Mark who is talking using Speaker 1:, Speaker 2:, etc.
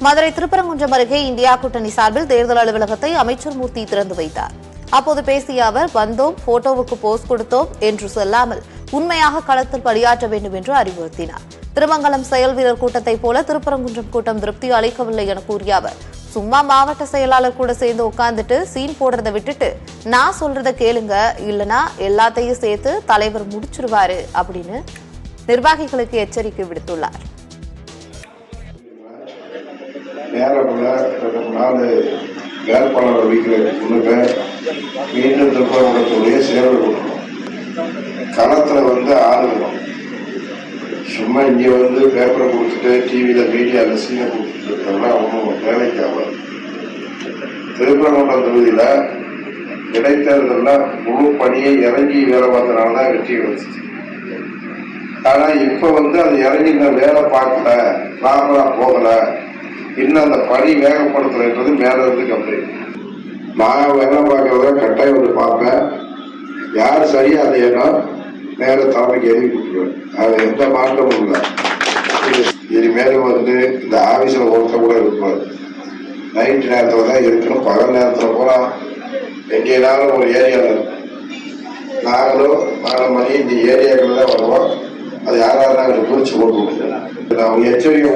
Speaker 1: மதுரை திருப்பரங்குன்றம் அருகே இந்தியா கூட்டணி சார்பில் தேர்தல் அலுவலகத்தை அமைச்சர் மூர்த்தி திறந்து வைத்தார். அப்போது பேசிய அவர், வந்தோம், போட்டோவுக்கு போஸ் கொடுத்தோம் என்று சொல்லாமல் உண்மையாக களத்தில் பணியாற்ற வேண்டும் என்று அறிவுறுத்தினார். திருமங்கலம் செயல் வீரர் கூட்டத்தை போல திருப்பரங்குன்றம் கூட்டம் திருப்தி அளிக்கவில்லை என கூறிய அவர், சும்மா மாவட்ட செயலாளர் கூட சேர்ந்து உட்கார்ந்துட்டு சீன் போடுறதை விட்டுட்டு நான் சொல்றத கேளுங்க, இல்லனா எல்லாத்தையும் சேர்த்து தலைவர் முடிச்சிருவாரு அப்படின்னு நிர்வாகிகளுக்கு எச்சரிக்கை விடுத்துள்ளார்.
Speaker 2: வேட்பாளர் வைக்கிறதுக்கு மீண்டும் திருப்பரங்குன்றத்துடைய சேர்வு கொடுக்கணும். களத்துல ஆளுநரும் சும்மா இங்க பேப்பரை கொடுத்துட்டு டிவியில மீடியால சீனை கொடுத்துட்டு இருக்கிறதெல்லாம் ஒன்றும் வேலைக்கு ஆகாது. திருப்பரங்குன்றம் தொகுதியில இடைத்தேர்தல்ல முழு பணியை இறங்கி வேலை பார்த்தனாலதான் வெற்றி கிடைச்சிச்சு. ஆனா இப்ப அது இறங்கி நான் வேலை பார்க்கல, நாமளா போகல, இன்னும் அந்த பணி வேகப்படுத்துறது மேல இருந்து கம்ப்ளைண்ட். நான் வேலை பார்க்கறத கட்டாயம் பார்ப்பேன். யார் சரியா அதையோ நேர தலைமைக்கு எழுதி கொடுத்துருவேன். அது எந்த மாற்றமும் இல்லை. இனிமேலும் இந்த ஆபீஸ்ல ஒருத்த கூட இருப்பாரு. நைட்டு நேரத்துல தான் இருக்கணும். பகல் நேரத்துல போனா எங்கேனாலும் ஒரு ஏரியாவில் இருக்கும். நாங்களும் 4 மணி இந்த ஏரியாக்கள் தான் வருவோம். அது யாராவது குறிச்சு போட்டு நான் எச்சரிக்கை